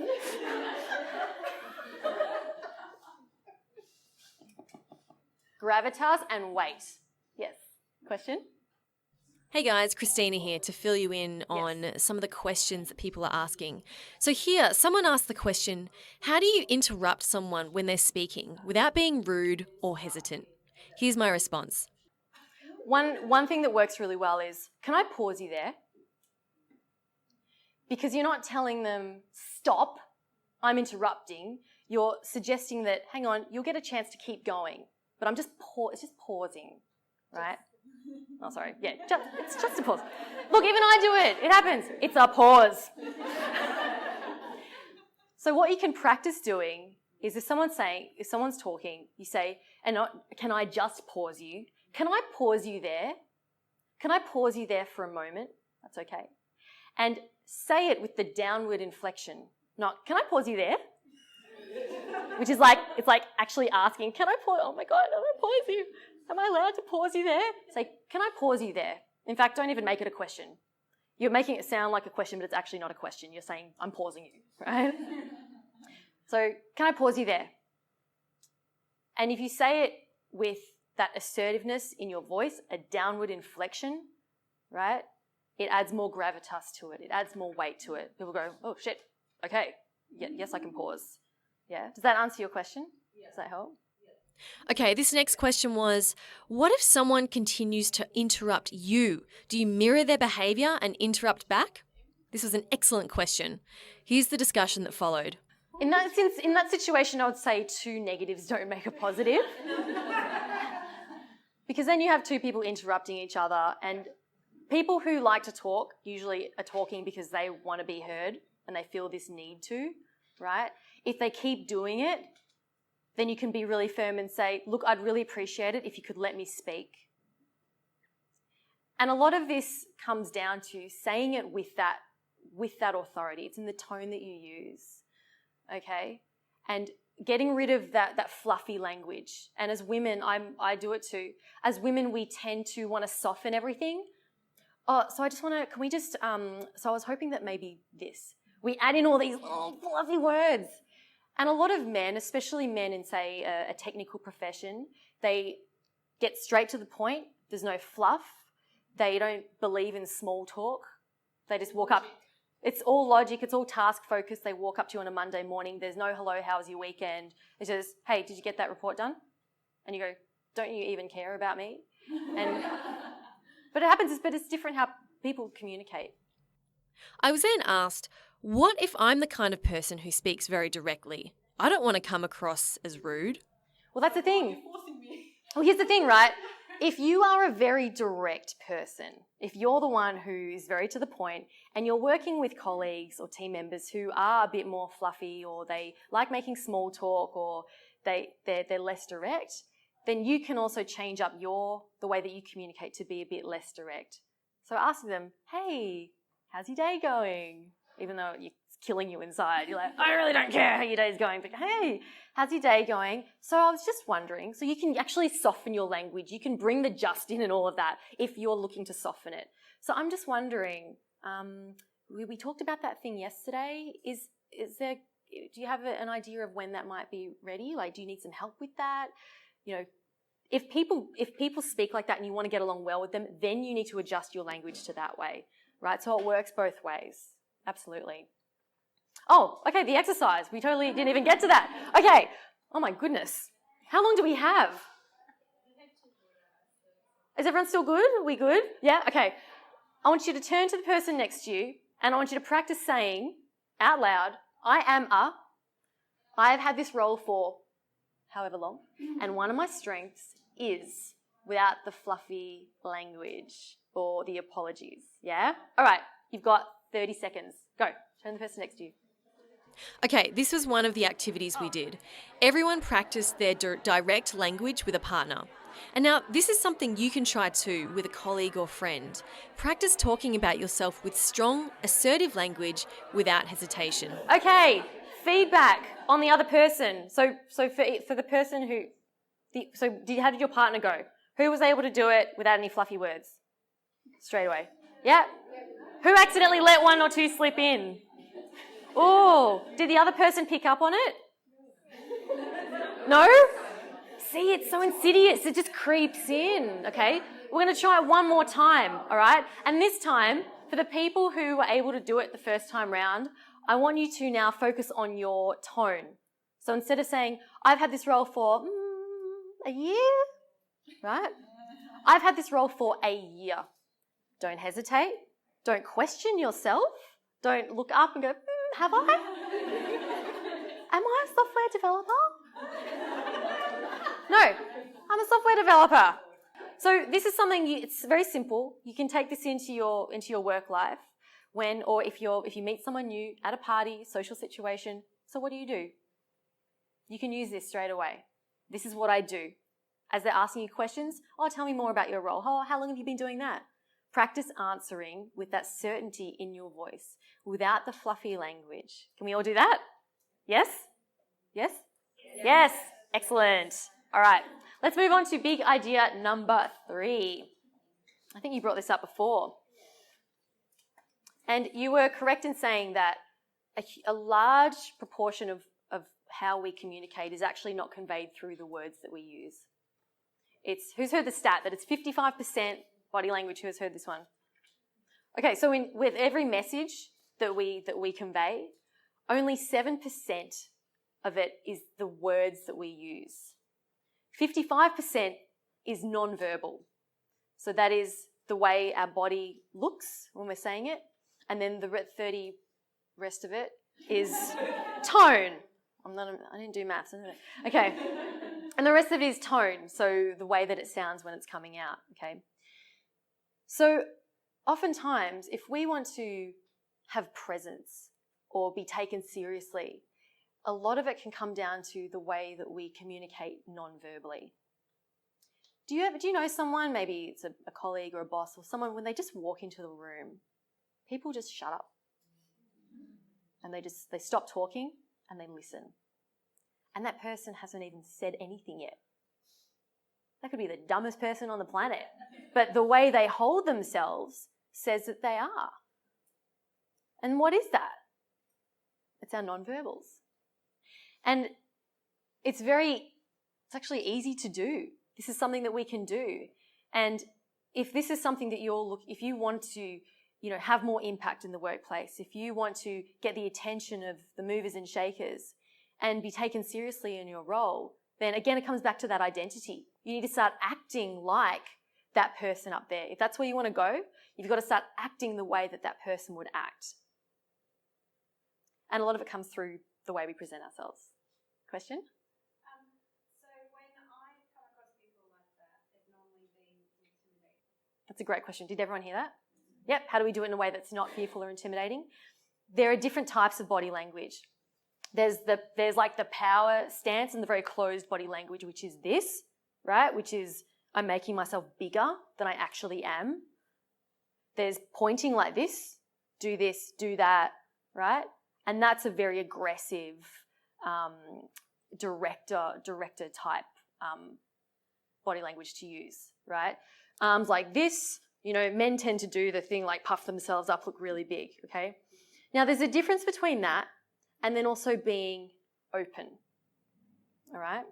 [SPEAKER 1] Gravitas and weight. Yes. Question?
[SPEAKER 2] Hey guys, Christina here to fill you in on some of the questions that people are asking. So here, someone asked the question, how do you interrupt someone when they're speaking without being rude or hesitant? Here's my response.
[SPEAKER 1] One thing that works really well is, can I pause you there? Because you're not telling them, stop, I'm interrupting. You're suggesting that, hang on, you'll get a chance to keep going. But it's just pausing, right? Oh, sorry. Yeah, it's just a pause. Look, even I do it. It happens. It's a pause. So what you can practice doing is if someone's talking, you say, can I just pause you? Can I pause you there? Can I pause you there for a moment? That's okay. And say it with the downward inflection. Not, can I pause you there? Which is like, it's like actually asking, can I pause? Oh my God, can I pause you? Am I allowed to pause you there? Say, can I pause you there? In fact, don't even make it a question. You're making it sound like a question, but it's actually not a question. You're saying, I'm pausing you, right? So, can I pause you there? And if you say it with that assertiveness in your voice, a downward inflection, right? It adds more gravitas to it. It adds more weight to it. People go, oh shit, okay, yes, I can pause. Yeah, does that answer your question? Yeah. Does that help?
[SPEAKER 2] Okay, this next question was, what if someone continues to interrupt you? Do you mirror their behaviour and interrupt back? This was an excellent question. Here's the discussion that followed.
[SPEAKER 1] In that situation, I would say two negatives don't make a positive. Because then you have two people interrupting each other, and people who like to talk usually are talking because they want to be heard and they feel this need to, right? If they keep doing it, then you can be really firm and say, look, I'd really appreciate it if you could let me speak. And a lot of this comes down to saying it with that authority. It's in the tone that you use, okay? And getting rid of that fluffy language. And as women, I do it too. As women, we tend to want to soften everything. Oh, so I was hoping that maybe this. We add in all these fluffy words. And a lot of men, especially men in, say, a technical profession, they get straight to the point. There's no fluff. They don't believe in small talk. They just walk up. It's all logic. It's all task-focused. They walk up to you on a Monday morning. There's no, hello, how was your weekend? It says, hey, did you get that report done? And you go, don't you even care about me? But it's different how people communicate.
[SPEAKER 2] I was then asked, what if I'm the kind of person who speaks very directly? I don't want to come across as rude.
[SPEAKER 1] Well, that's the thing. Well, here's the thing, right? If you are a very direct person, if you're the one who is very to the point and you're working with colleagues or team members who are a bit more fluffy or they like making small talk or they're less direct, then you can also change up the way that you communicate to be a bit less direct. So ask them, hey, how's your day going? Even though it's killing you inside. You're like, I really don't care how your day's going. But hey, how's your day going? So I was just wondering, so you can actually soften your language. You can bring the just in and all of that if you're looking to soften it. So I'm just wondering, we talked about that thing yesterday. Do you have an idea of when that might be ready? Like, do you need some help with that? You know, if people speak like that and you want to get along well with them, then you need to adjust your language to that way, right? So it works both ways. Absolutely. Oh, okay, the exercise. We totally didn't even get to that. Okay. Oh my goodness. How long do we have? Is everyone still good? Are we good? Yeah? Okay. I want you to turn to the person next to you and I want you to practice saying out loud, I've had this role for however long, and one of my strengths is, without the fluffy language or the apologies. Yeah? All right, you've got 30 seconds. Go. Turn to the person next to you.
[SPEAKER 2] Okay, this was one of the activities we did. Everyone practiced their direct language with a partner. And now, this is something you can try too with a colleague or friend. Practice talking about yourself with strong, assertive language without hesitation.
[SPEAKER 1] Okay, feedback on the other person. So for the person who, how did your partner go? Who was able to do it without any fluffy words? Straight away. Yeah? Who accidentally let one or two slip in? Oh, did the other person pick up on it? No? See, it's so insidious. It just creeps in, okay? We're going to try it one more time, all right? And this time, for the people who were able to do it the first time round, I want you to now focus on your tone. So instead of saying, I've had this role for a year, right? I've had this role for a year. Don't hesitate. Don't question yourself. Don't look up and go, have I? Am I a software developer? No, I'm a software developer. So this is something, it's very simple. You can take this into your work life or if you meet someone new at a party, social situation. So what do? You can use this straight away. This is what I do. As they're asking you questions, tell me more about your role. How long have you been doing that? Practice answering with that certainty in your voice, without the fluffy language. Can we all do that? Yes? Yes? Yes. Excellent. All right. Let's move on to big idea number 3. I think you brought this up before. And you were correct in saying that a large proportion of how we communicate is actually not conveyed through the words that we use. Who's heard the stat that it's 55% body language? Who has heard this one? Okay, so with every message that we convey, only 7% of it is the words that we use. 55% is non-verbal. So that is the way our body looks when we're saying it. And then the 30 rest of it is tone. I didn't do maths, didn't I? Okay. And the rest of it is tone, so the way that it sounds when it's coming out, okay? So oftentimes, if we want to have presence or be taken seriously, a lot of it can come down to the way that we communicate non-verbally. Do you know someone, maybe it's a colleague or a boss or someone, when they just walk into the room, people just shut up and they stop talking and they listen. And that person hasn't even said anything yet. That could be the dumbest person on the planet. But the way they hold themselves says that they are. And what is that? It's our non-verbals. And it's actually easy to do. This is something that we can do. And if this is something that if you want to, have more impact in the workplace, if you want to get the attention of the movers and shakers and be taken seriously in your role, then again, it comes back to that identity. You need to start acting like that person up there. If that's where you want to go, you've got to start acting the way that person would act. And a lot of it comes through the way we present ourselves. Question?
[SPEAKER 3] So when I come across people like that, they've normally been intimidating.
[SPEAKER 1] That's a great question. Did everyone hear that? Yep. How do we do it in a way that's not fearful or intimidating? There are different types of body language. There's like the power stance and the very closed body language, which is this, right? Which is I'm making myself bigger than I actually am. There's pointing like this, do that, right? And that's a very aggressive, director type body language to use, right? Arms like this, men tend to do the thing like puff themselves up, look really big, okay? Now there's a difference between that and then also being open, all right?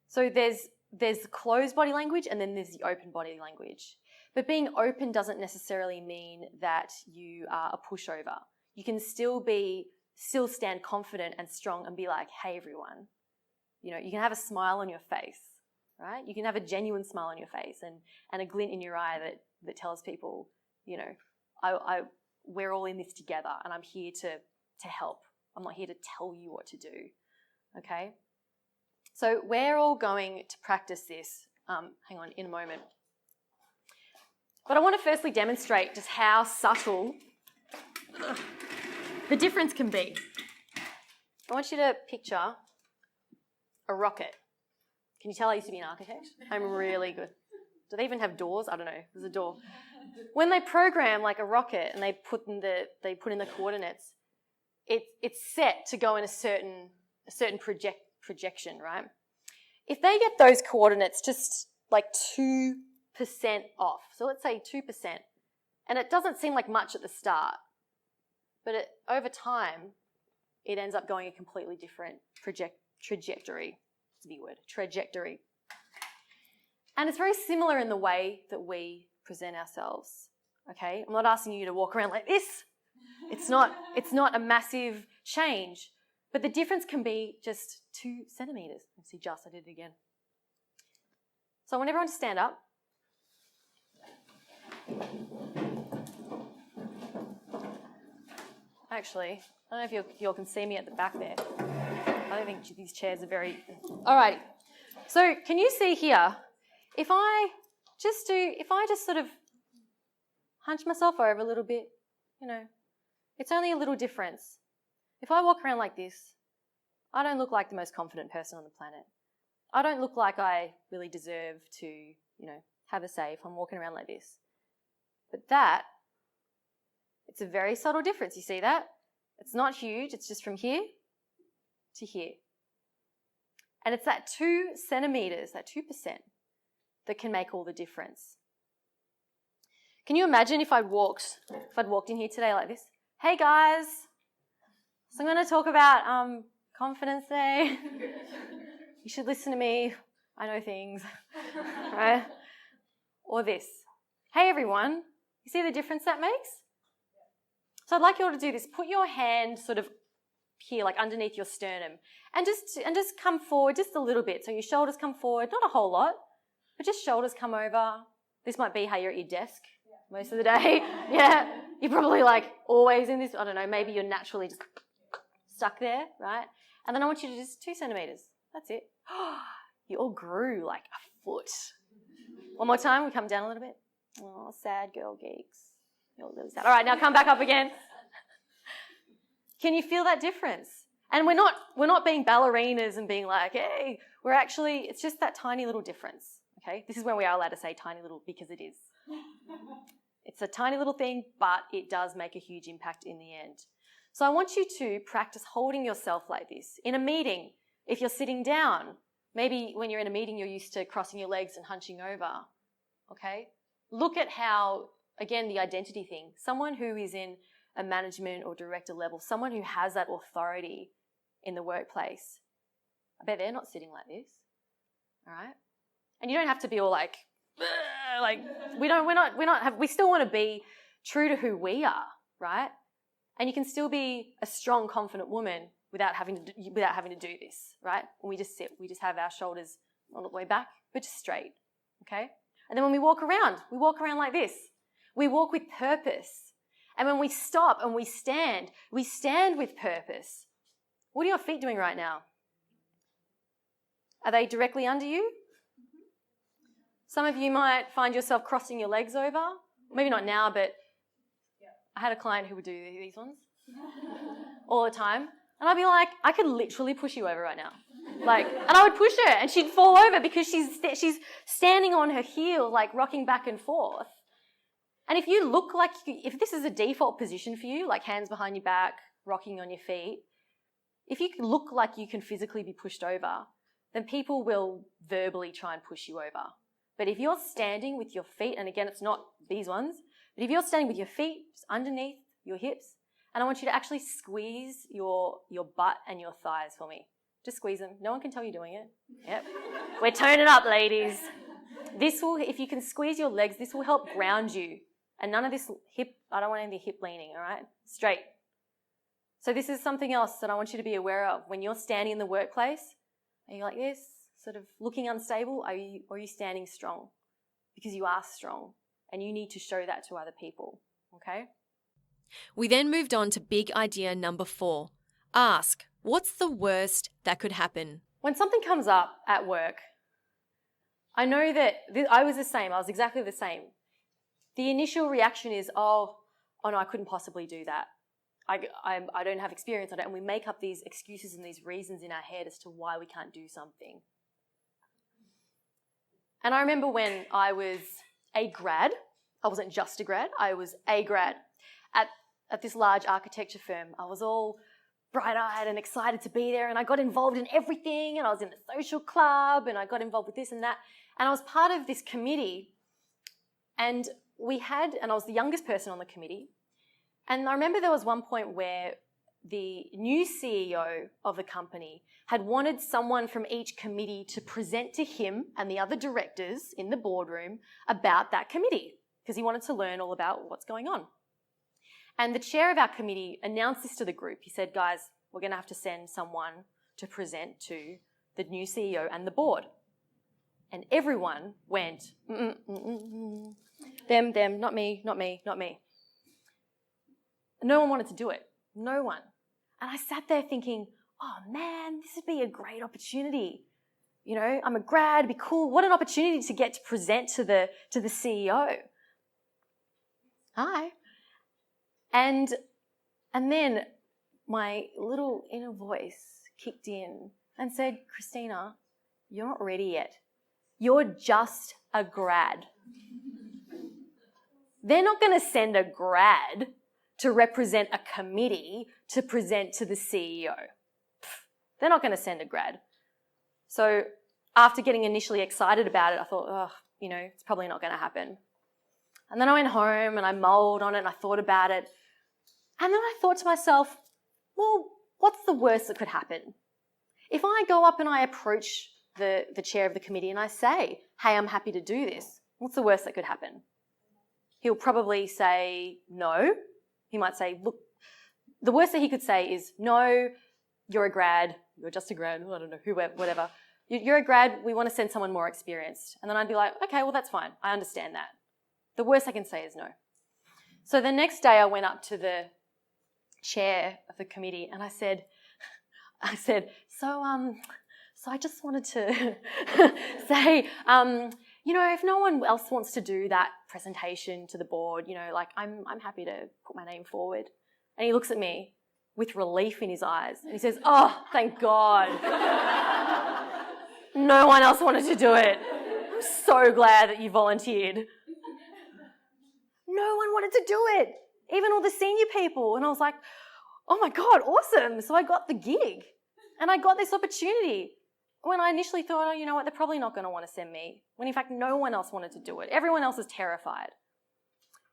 [SPEAKER 1] So there's closed body language and then there's the open body language. But being open doesn't necessarily mean that you are a pushover. You can still stand confident and strong and be like, hey, everyone. You can have a smile on your face, right? You can have a genuine smile on your face and a glint in your eye that tells people, we're all in this together, and I'm here to help. I'm not here to tell you what to do, okay? So we're all going to practice this, hang on, in a moment. But I want to firstly demonstrate just how subtle the difference can be. I want you to picture a rocket. Can you tell I used to be an architect? I'm really good. Do they even have doors? I don't know. There's a door. When they program like a rocket and they put in the coordinates, it's set to go in a certain projection, right? If they get those coordinates just like 2% off, so let's say 2%, and it doesn't seem like much at the start, but over time, it ends up going a completely different trajectory. It's a big word, trajectory. And it's very similar in the way that we present ourselves, okay? I'm not asking you to walk around like this. It's not a massive change, but the difference can be just 2 centimetres. Let's see, I did it again. So I want everyone to stand up. Actually, I don't know if you all can see me at the back there. I don't think these chairs are very... Alrighty. So can you see here, if I just sort of hunch myself over a little bit, it's only a little difference. If I walk around like this, I don't look like the most confident person on the planet. I don't look like I really deserve to, have a say if I'm walking around like this. But it's a very subtle difference. You see that? It's not huge. It's just from here to here. And it's that 2 centimetres, that 2%, that can make all the difference. Can you imagine if I'd walked in here today like this? Hey guys, so I'm going to talk about Confidence Day. You should listen to me. I know things, right? Or this. Hey everyone, you see the difference that makes? So I'd like you all to do this. Put your hand sort of here, like underneath your sternum, and just come forward just a little bit. So your shoulders come forward, not a whole lot, but just shoulders come over. This might be how you're at your desk most of the day. Yeah, you're probably like always in this. I don't know. Maybe you're naturally just stuck there, right? And then I want you to just 2 centimetres. That's it. You all grew like a foot. One more time. We come down a little bit. Oh, sad girl geeks. You're really sad. All right, now come back up again. Can you feel that difference? And we're not being ballerinas and being like, hey, it's just that tiny little difference, okay? This is when we are allowed to say tiny little because it is. It's a tiny little thing, but it does make a huge impact in the end. So I want you to practice holding yourself like this. In a meeting, if you're sitting down, maybe when you're in a meeting, you're used to crossing your legs and hunching over, okay? Look at how, again, the identity thing, someone who is in a management or director level, someone who has that authority in the workplace, I bet they're not sitting like this, all right? And you don't have to be all like we still want to be true to who we are, right? And you can still be a strong, confident woman without having to do this, right? When we just sit, we just have our shoulders not all the way back, but just straight, okay? And then when we walk around like this. We walk with purpose. And when we stop and we stand with purpose. What are your feet doing right now? Are they directly under you? Some of you might find yourself crossing your legs over. Maybe not now, but I had a client who would do these ones all the time. And I'd be like, I could literally push you over right now. And I would push her and she'd fall over because she's standing on her heel, like rocking back and forth. And if you look like, if this is a default position for you, like hands behind your back, rocking on your feet, if you look like you can physically be pushed over, then people will verbally try and push you over. But if you're standing with your feet, and again, it's not these ones, but if you're standing with your feet just underneath your hips, and I want you to actually squeeze your butt and your thighs for me. Just squeeze them. No one can tell you're doing it. Yep. We're toning up, ladies. If you can squeeze your legs, this will help ground you. And none of this I don't want any hip leaning, all right? Straight. So this is something else that I want you to be aware of. When you're standing in the workplace, are you like this, sort of looking unstable? Or are you standing strong? Because you are strong and you need to show that to other people, okay?
[SPEAKER 2] We then moved on to big idea number 4. Ask, what's the worst that could happen?
[SPEAKER 1] When something comes up at work, I know that I was the same. I was exactly the same. The initial reaction is, oh no, I couldn't possibly do that. I don't have experience on it. And we make up these excuses and these reasons in our head as to why we can't do something. And I remember when I was a grad, I wasn't just a grad, I was a grad at this large architecture firm. I was all bright-eyed and excited to be there, and I got involved in everything, and I was in the social club, and I got involved with this and that, and I was part of this committee, and I was the youngest person on the committee, and I remember there was one point where the new CEO of the company had wanted someone from each committee to present to him and the other directors in the boardroom about that committee, because he wanted to learn all about what's going on. And the chair of our committee announced this to the group. He said, guys, we're going to have to send someone to present to the new CEO and the board. And everyone went, them, not me, not me, not me. No one wanted to do it. No one. And I sat there thinking, oh man, this would be a great opportunity. You know, I'm a grad, it'd be cool. What an opportunity to get to present to the CEO. Hi. And then my little inner voice kicked in and said, Christina, you're not ready yet. You're just a grad. They're not going to send a grad to represent a committee to present to the CEO. They're not going to send a grad. So after getting initially excited about it, I thought, it's probably not going to happen. And then I went home and I mulled on it and I thought about it. And then I thought to myself, well, what's the worst that could happen? If I go up and I approach the chair of the committee and I say, hey, I'm happy to do this, what's the worst that could happen? He'll probably say no. He might say, look, the worst that he could say is, no, you're a grad, you're just a grad, I don't know, whoever, whatever. You're a grad, we want to send someone more experienced. And then I'd be like, okay, well, that's fine. I understand that. The worst I can say is no. So the next day I went up to the chair of the committee and I said, so I just wanted to say, if no one else wants to do that presentation to the board, I'm happy to put my name forward. And he looks at me with relief in his eyes and he says, oh, thank God. No one else wanted to do it. I'm so glad that you volunteered. No one wanted to do it, even all the senior people. And I was like, oh my God, awesome. So I got the gig and I got this opportunity. When I initially thought, oh, you know what, they're probably not going to want to send me. When in fact, no one else wanted to do it. Everyone else is terrified.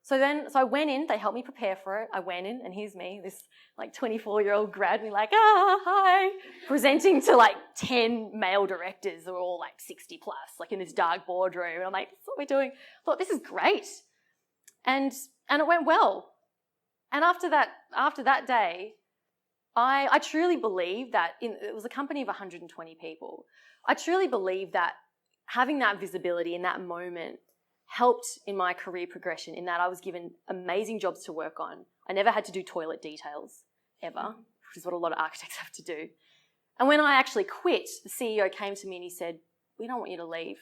[SPEAKER 1] So I went in, they helped me prepare for it. I went in and here's me, this 24-year-old grad, me hi, presenting to 10 male directors who are all 60 plus, in this dark boardroom. And I'm like, that's what we're doing. I thought, this is great. And it went well. And after that day, I truly believe that it was a company of 120 people. I truly believe that having that visibility in that moment helped in my career progression in that I was given amazing jobs to work on. I never had to do toilet details, ever, which is what a lot of architects have to do. And when I actually quit, the CEO came to me and he said, we don't want you to leave.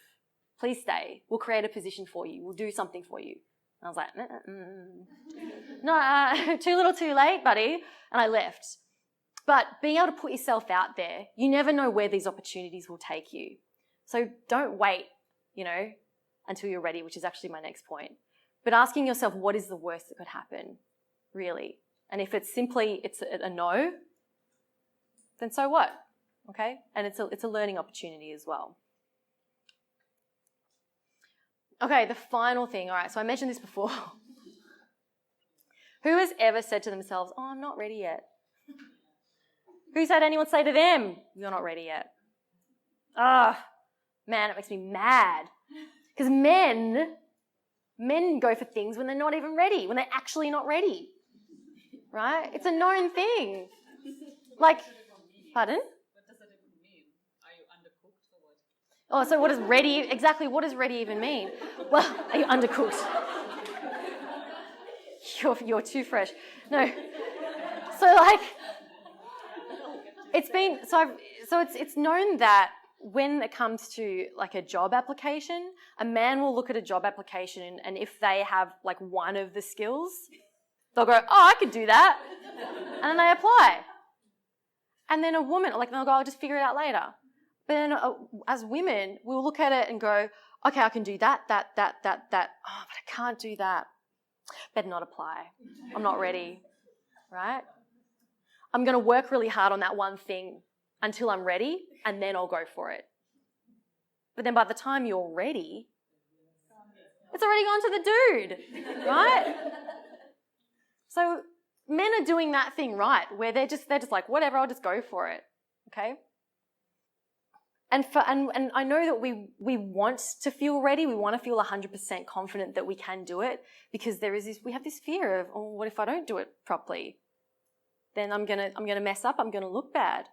[SPEAKER 1] Please stay. We'll create a position for you. We'll do something for you. And I was like, no, too little too late, buddy. And I left. But being able to put yourself out there, you never know where these opportunities will take you. So don't wait, until you're ready, which is actually my next point. But asking yourself, what is the worst that could happen, really? And if it's simply, it's a no, then so what, okay? And it's a learning opportunity as well. Okay, the final thing, all right, so I mentioned this before. Who has ever said to themselves, oh, I'm not ready yet? Who's had anyone say to them, you're not ready yet? Man, it makes me mad. Because men go for things when they're not even ready, when they're actually not ready, right? It's a known thing. Pardon?
[SPEAKER 3] What does that even mean? Are you undercooked or what?
[SPEAKER 1] Oh, so what does ready even mean? Well, are you undercooked? You're too fresh. No. So like, it's known that when it comes to like a job application, a man will look at a job application and if they have like one of the skills, they'll go, oh, I could do that. And then they apply. And then a woman, like they'll go, I'll just figure it out later. But then as women, we'll look at it and go, okay, I can do that. Oh, but I can't do that. Better not apply. I'm not ready, right? I'm going to work really hard on that one thing until I'm ready, and then I'll go for it. But then by the time you're ready, it's already gone to the dude, right? So men are doing that thing right, where they're just like, whatever, I'll just go for it, okay? And I know that we want to feel ready. We want to feel 100% confident that we can do it, because we have this fear of, oh, what if I don't do it properly? Then I'm gonna mess up. I'm gonna look bad.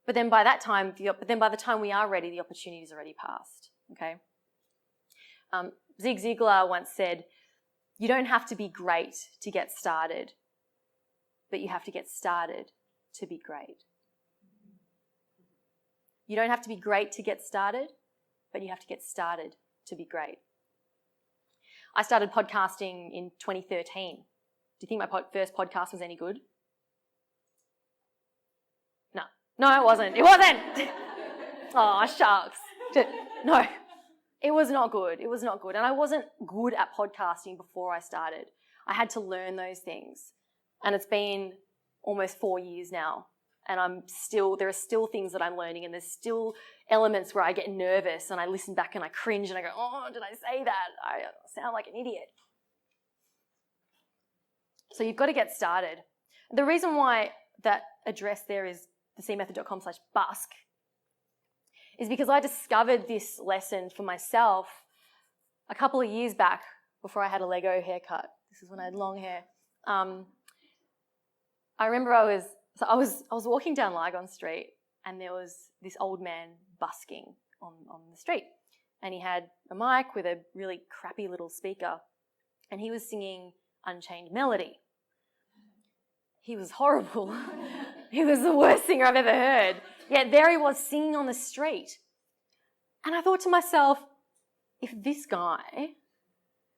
[SPEAKER 1] But then by the time we are ready, the opportunity's already passed. Okay. Zig Ziglar once said, "You don't have to be great to get started, but you have to get started to be great." You don't have to be great to get started, but you have to get started to be great. I started podcasting in 2013. Do you think my first podcast was any good? No, it wasn't. It wasn't. Oh, shucks. No, it was not good. It was not good. And I wasn't good at podcasting before I started. I had to learn those things. And it's been almost 4 years now. And there are still things that I'm learning, and there's still elements where I get nervous and I listen back and I cringe and I go, oh, did I say that? I sound like an idiot. So you've got to get started. The reason why that address there is thecmethod.com/busk is because I discovered this lesson for myself a couple of years back before I had a Lego haircut. This is when I had long hair. I remember I was walking down Lygon Street, and there was this old man busking on the street, and he had a mic with a really crappy little speaker, and he was singing Unchained Melody. He was horrible. He was the worst singer I've ever heard. Yet there he was singing on the street. And I thought to myself, if this guy,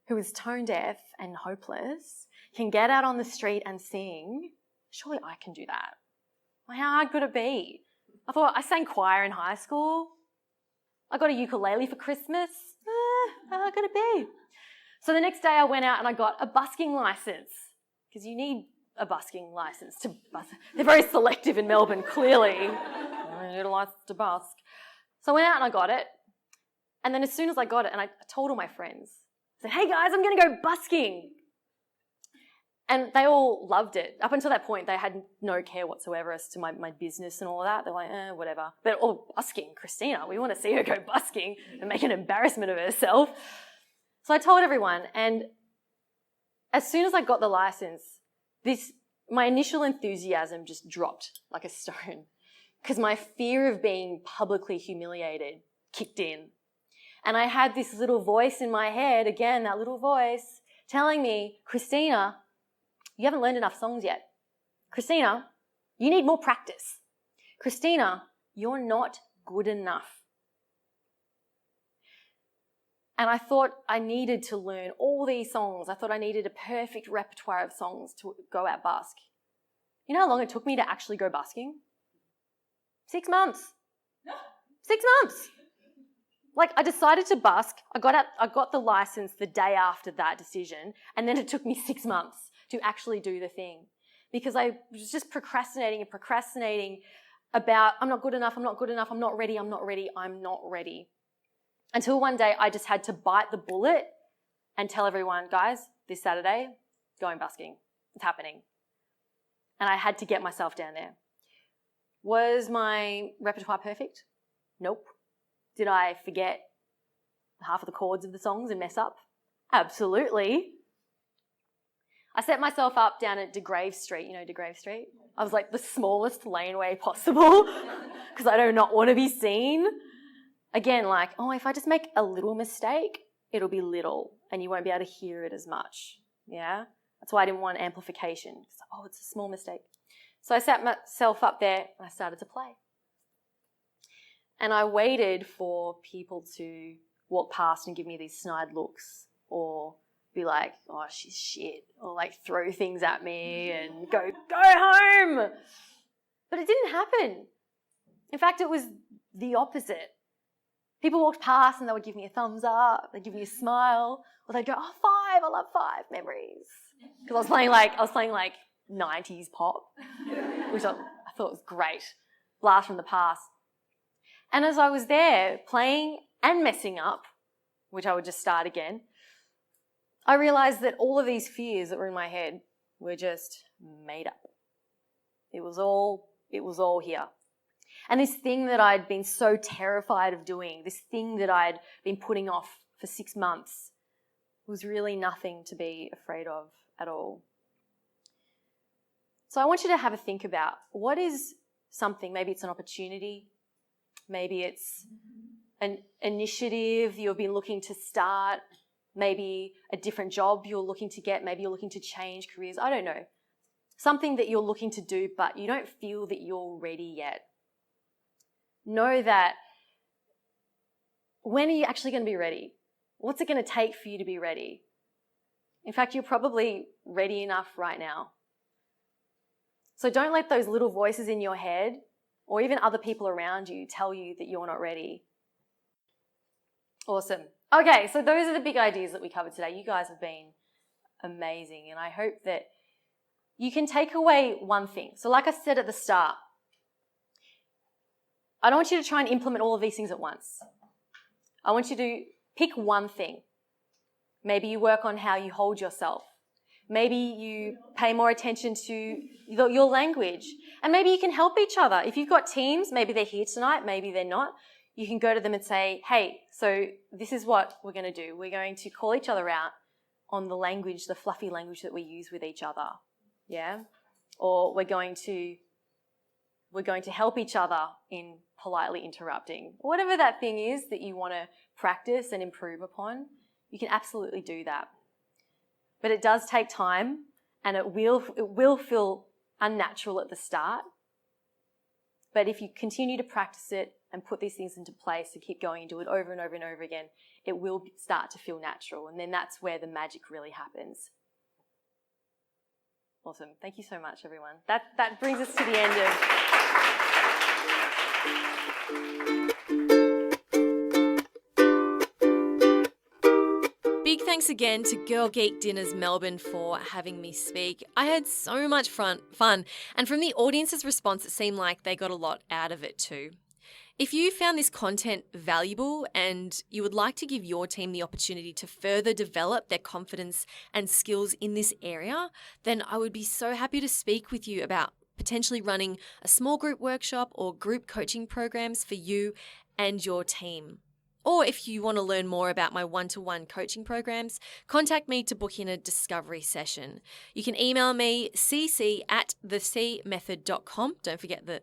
[SPEAKER 1] who is tone deaf and hopeless, can get out on the street and sing, surely I can do that. Well, how hard could it be? I thought, I sang choir in high school. I got a ukulele for Christmas. How hard could it be? So the next day I went out and I got a busking license, because you need a busking license to busk. They're very selective in Melbourne, clearly. I need a license to busk. So I went out and I got it. And then as soon as I got it, and I told all my friends, I said, hey guys, I'm going to go busking. And they all loved it. Up until that point, they had no care whatsoever as to my business and all of that. They're like, whatever. But, oh, busking, Christina, we want to see her go busking and make an embarrassment of herself. So I told everyone, and as soon as I got the license, my initial enthusiasm just dropped like a stone, because my fear of being publicly humiliated kicked in. And I had this little voice in my head, again, that little voice, telling me, Christina, you haven't learned enough songs yet. Christina, you need more practice. Christina, you're not good enough. And I thought I needed to learn all these songs. I thought I needed a perfect repertoire of songs to go out busk. You know how long it took me to actually go busking? 6 months. 6 months. Like, I decided to busk. I got the license the day after that decision, and then it took me 6 months to actually do the thing, because I was just procrastinating about, I'm not good enough, I'm not good enough, I'm not ready, I'm not ready, I'm not ready. Until one day I just had to bite the bullet and tell everyone, guys, this Saturday, going busking. It's happening. And I had to get myself down there. Was my repertoire perfect? Nope. Did I forget half of the chords of the songs and mess up? Absolutely. I set myself up down at DeGrave Street. You know DeGrave Street? I was like the smallest laneway possible because I do not want to be seen. Again, like, oh, if I just make a little mistake, it'll be little and you won't be able to hear it as much. Yeah, that's why I didn't want amplification. Oh, it's a small mistake. So I sat myself up there and I started to play. And I waited for people to walk past and give me these snide looks or be like, oh, she's shit, or like throw things at me and go home. But it didn't happen. In fact, it was the opposite. People walked past and they would give me a thumbs up, they'd give me a smile, or they'd go, oh, 5, I love 5 memories. Because I was playing like 90s pop, which I thought was great. Blast from the past. And as I was there playing and messing up, which I would just start again, I realised that all of these fears that were in my head were just made up. It was all here. And this thing that I'd been so terrified of doing, this thing that I'd been putting off for 6 months, was really nothing to be afraid of at all. So I want you to have a think about what is something, maybe it's an opportunity, maybe it's an initiative you've been looking to start, maybe a different job you're looking to get, maybe you're looking to change careers, I don't know. Something that you're looking to do but you don't feel that you're ready yet. Know that when are you actually going to be ready? What's it going to take for you to be ready? In fact, you're probably ready enough right now. So don't let those little voices in your head or even other people around you tell you that you're not ready. Awesome. Okay, so those are the big ideas that we covered today. You guys have been amazing, and I hope that you can take away one thing. So like I said at the start, I don't want you to try and implement all of these things at once. I want you to pick one thing. Maybe you work on how you hold yourself. Maybe you pay more attention to your language. And maybe you can help each other. If you've got teams, maybe they're here tonight, maybe they're not. You can go to them and say, hey, so this is what we're going to do. We're going to call each other out on the language, the fluffy language that we use with each other. Yeah? Or we're going to help each other in politely interrupting. Whatever that thing is that you want to practice and improve upon, you can absolutely do that. But it does take time, and it will feel unnatural at the start. But if you continue to practice it and put these things into place and keep going and do it over and over and over again, it will start to feel natural, and then that's where the magic really happens. Awesome. Thank you so much, everyone. That brings us to the end
[SPEAKER 2] Big thanks again to Girl Geek Dinners Melbourne for having me speak. I had so much fun, and from the audience's response, it seemed like they got a lot out of it too. If you found this content valuable and you would like to give your team the opportunity to further develop their confidence and skills in this area, then I would be so happy to speak with you about potentially running a small group workshop or group coaching programs for you and your team. Or if you want to learn more about my one-to-one coaching programs, contact me to book in a discovery session. You can email me cc@thecmethod.com. Don't forget the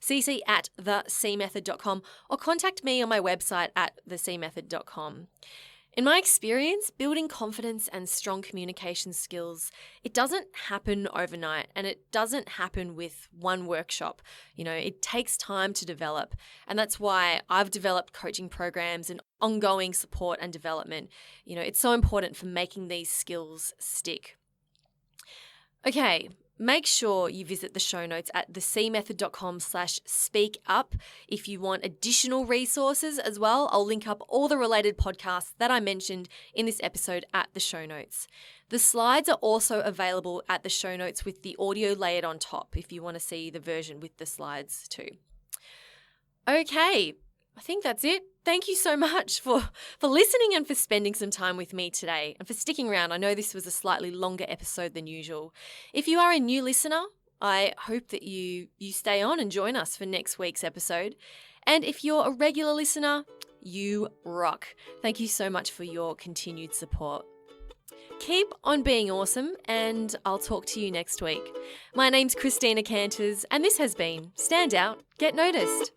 [SPEAKER 2] cc@thecmethod.com, or contact me on my website at thecmethod.com. In my experience, building confidence and strong communication skills, it doesn't happen overnight, and it doesn't happen with one workshop. It takes time to develop, and that's why I've developed coaching programs and ongoing support and development. It's so important for making these skills stick. Okay. Make sure you visit the show notes at thecmethod.com/speakup if you want additional resources as well. I'll link up all the related podcasts that I mentioned in this episode at the show notes. The slides are also available at the show notes with the audio layered on top if you want to see the version with the slides too. Okay, I think that's it. Thank you so much for listening and for spending some time with me today and for sticking around. I know this was a slightly longer episode than usual. If you are a new listener, I hope that you stay on and join us for next week's episode. And if you're a regular listener, you rock. Thank you so much for your continued support. Keep on being awesome, and I'll talk to you next week. My name's Christina Canters, and this has been Stand Out, Get Noticed.